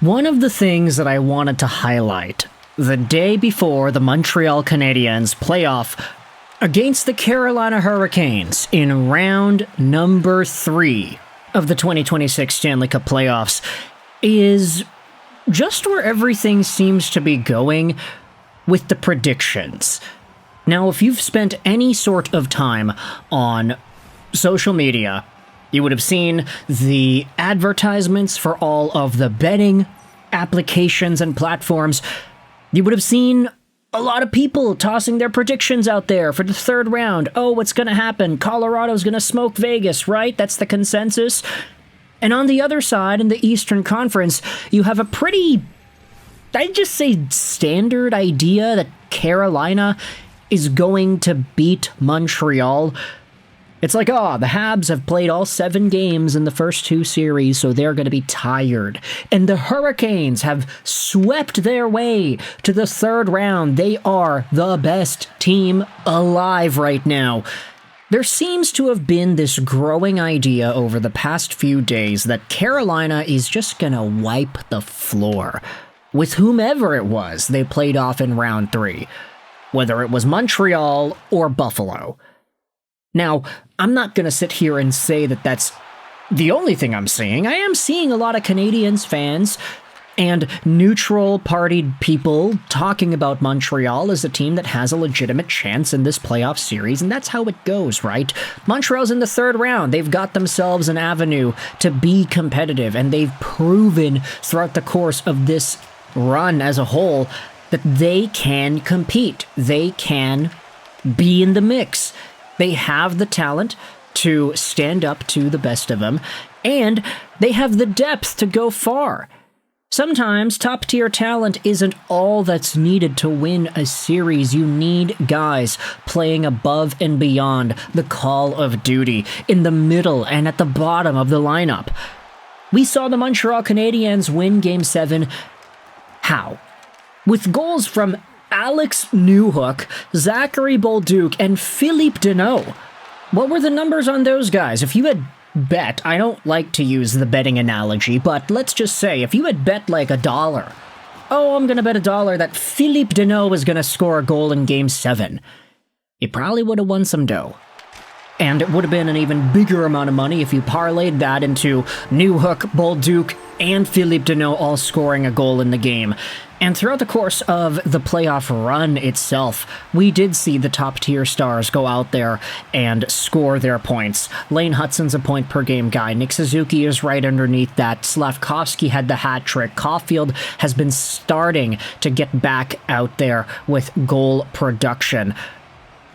One of the things that I wanted to highlight the day before the Montreal Canadiens playoff against the Carolina Hurricanes in round number 3 of the 2026 Stanley Cup Playoffs is just where everything seems to be going with the predictions. Now, if you've spent any sort of time on social media, you would have seen the advertisements for all of the betting applications and platforms. You would have seen a lot of people tossing their predictions out there for the third round. Oh, what's going to happen? Colorado's going to smoke Vegas, right? That's the consensus. And on the other side, in the Eastern Conference, you have a pretty, I'd just say, standard idea that Carolina is going to beat Montreal. It's like, oh, the Habs have played all 7 games in the first 2 series, so they're going to be tired. And the Hurricanes have swept their way to the third round. They are the best team alive right now. There seems to have been this growing idea over the past few days that Carolina is just going to wipe the floor with whomever it was they played off in round 3, whether it was Montreal or Buffalo. Now, I'm not going to sit here and say that that's the only thing I'm seeing. I am seeing a lot of Canadiens fans and neutral-partied people talking about Montreal as a team that has a legitimate chance in this playoff series, and that's how it goes, right? Montreal's in the third round. They've got themselves an avenue to be competitive, and they've proven throughout the course of this run as a whole that they can compete. They can be in the mix. They have the talent to stand up to the best of them, and they have the depth to go far. Sometimes top-tier talent isn't all that's needed to win a series. You need guys playing above and beyond the call of duty, in the middle and at the bottom of the lineup. We saw the Montreal Canadiens win Game 7. How? With goals from Alex Newhook, Zachary Bolduc, and Philippe Deneau. What were the numbers on those guys? If you had bet, I don't like to use the betting analogy, but let's just say, if you had bet like $1, oh, I'm going to bet $1 that Philippe Deneau is going to score a goal in Game 7, you probably would have won some dough. And it would have been an even bigger amount of money if you parlayed that into Newhook, Bolduc, and Philippe Deneau all scoring a goal in the game. And throughout the course of the playoff run itself, we did see the top-tier stars go out there and score their points. Lane Hutson's a point-per-game guy. Nick Suzuki is right underneath that. Slavkovsky had the hat trick. Caulfield has been starting to get back out there with goal production.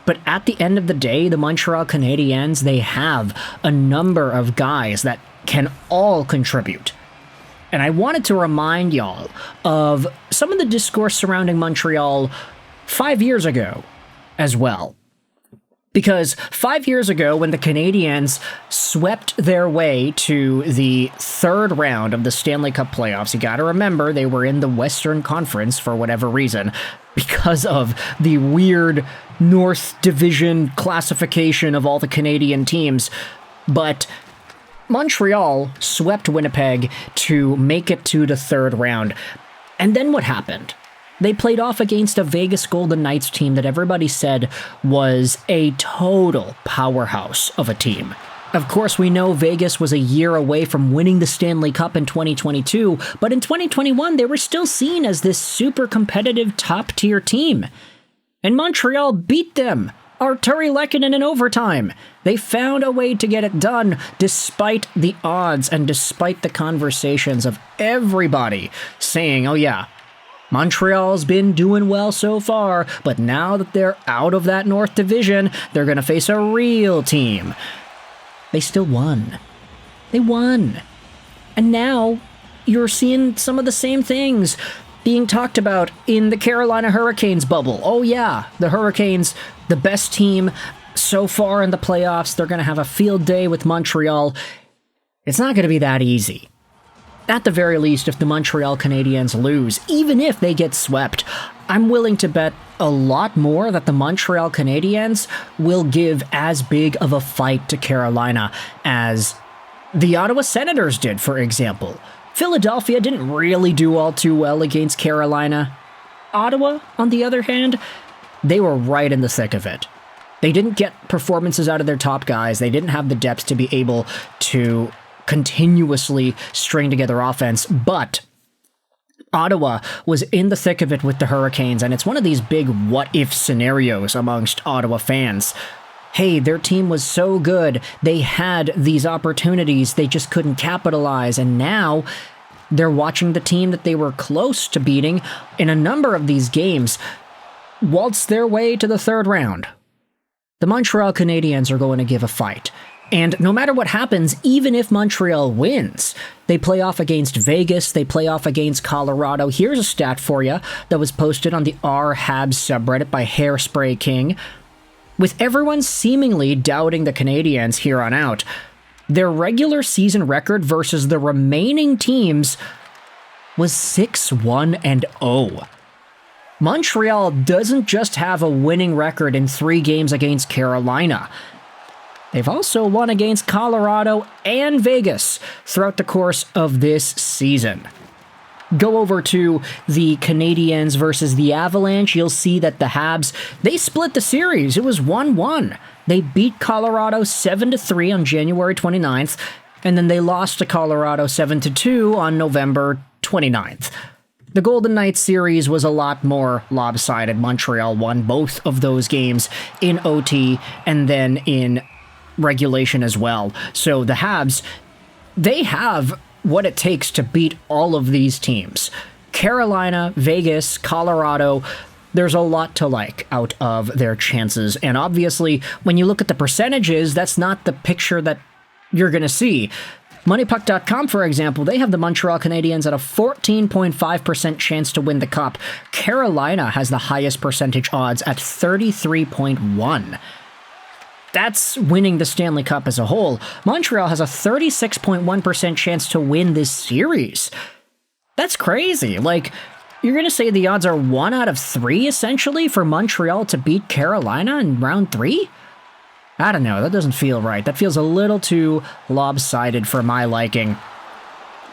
But at the end of the day, the Montreal Canadiens, they have a number of guys that can all contribute. And I wanted to remind y'all of some of the discourse surrounding Montreal 5 years ago as well. Because 5 years ago, when the Canadiens swept their way to the third round of the Stanley Cup Playoffs, you gotta remember they were in the Western Conference for whatever reason, because of the weird North Division classification of all the Canadian teams. But Montreal swept Winnipeg to make it to the third round. And then what happened? They played off against a Vegas Golden Knights team that everybody said was a total powerhouse of a team. Of course, we know Vegas was a year away from winning the Stanley Cup in 2022, but in 2021, they were still seen as this super competitive top-tier team. And Montreal beat them. Arturi Lehkonen in overtime. They found a way to get it done despite the odds and despite the conversations of everybody saying, oh yeah, Montreal's been doing well so far, but now that they're out of that North Division, they're going to face a real team. They still won. They won. And now you're seeing some of the same things being talked about in the Carolina Hurricanes bubble. Oh yeah, the Hurricanes, the best team so far in the playoffs. They're going to have a field day with Montreal. It's not going to be that easy. At the very least, if the Montreal Canadiens lose, even if they get swept, I'm willing to bet a lot more that the Montreal Canadiens will give as big of a fight to Carolina as the Ottawa Senators did, for example. Philadelphia didn't really do all too well against Carolina. Ottawa, on the other hand, they were right in the thick of it. They didn't get performances out of their top guys. They didn't have the depth to be able to continuously string together offense, but Ottawa was in the thick of it with the Hurricanes, and it's one of these big what-if scenarios amongst Ottawa fans. Hey, their team was so good. They had these opportunities. They just couldn't capitalize, and now they're watching the team that they were close to beating in a number of these games waltz their way to the third round. The Montreal Canadiens are going to give a fight. And no matter what happens, even if Montreal wins, they play off against Vegas, they play off against Colorado. Here's a stat for you that was posted on the Habs subreddit by Hairspray King. With everyone seemingly doubting the Canadiens here on out, their regular season record versus the remaining teams was 6-1-0. Montreal doesn't just have a winning record in 3 games against Carolina. They've also won against Colorado and Vegas throughout the course of this season. Go over to the Canadiens versus the Avalanche. You'll see that the Habs, they split the series. It was 1-1. They beat Colorado 7-3 on January 29th, and then they lost to Colorado 7-2 on November 29th. The Golden Knights series was a lot more lopsided. Montreal won both of those games in OT and then in regulation as well. So the Habs, they have what it takes to beat all of these teams. Carolina, Vegas, Colorado, there's a lot to like out of their chances. And obviously, when you look at the percentages, that's not the picture that you're going to see. MoneyPuck.com, for example, they have the Montreal Canadiens at a 14.5% chance to win the Cup. Carolina has the highest percentage odds at 33.1%. That's winning the Stanley Cup as a whole. Montreal has a 36.1% chance to win this series. That's crazy. Like, you're going to say the odds are 1 out of 3, essentially, for Montreal to beat Carolina in round 3? I don't know, that doesn't feel right. That feels a little too lopsided for my liking.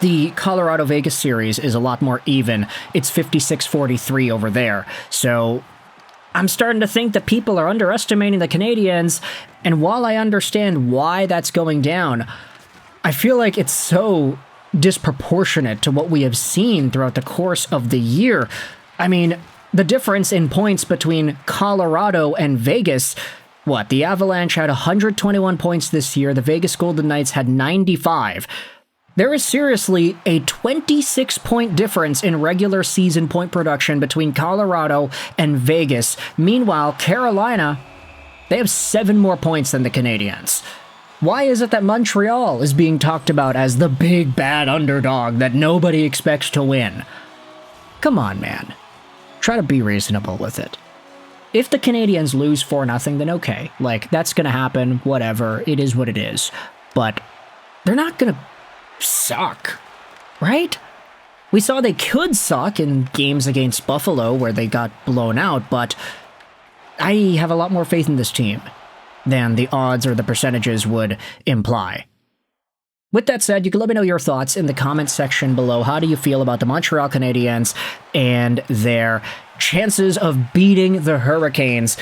The Colorado-Vegas series is a lot more even. It's 56-43 over there. So I'm starting to think that people are underestimating the Canadiens, and while I understand why that's going down, I feel like it's so disproportionate to what we have seen throughout the course of the year. I mean, the difference in points between Colorado and Vegas, what, the Avalanche had 121 points this year, the Vegas Golden Knights had 95. There is seriously a 26-point difference in regular season point production between Colorado and Vegas. Meanwhile, Carolina, they have 7 more points than the Canadiens. Why is it that Montreal is being talked about as the big bad underdog that nobody expects to win? Come on, man. Try to be reasonable with it. If the Canadiens lose 4-0, then okay. Like, that's gonna happen, whatever. It is what it is. But they're not gonna suck, right? We saw they could suck in games against Buffalo where they got blown out, but I have a lot more faith in this team than the odds or the percentages would imply. With that said, you can let me know your thoughts in the comments section below. How do you feel about the Montreal Canadiens and their chances of beating the Hurricanes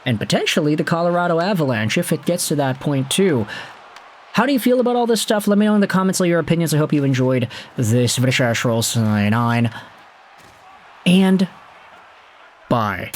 and potentially the Colorado Avalanche if it gets to that point too? How do you feel about all this stuff? Let me know in the comments all your opinions. I hope you enjoyed this video. And bye.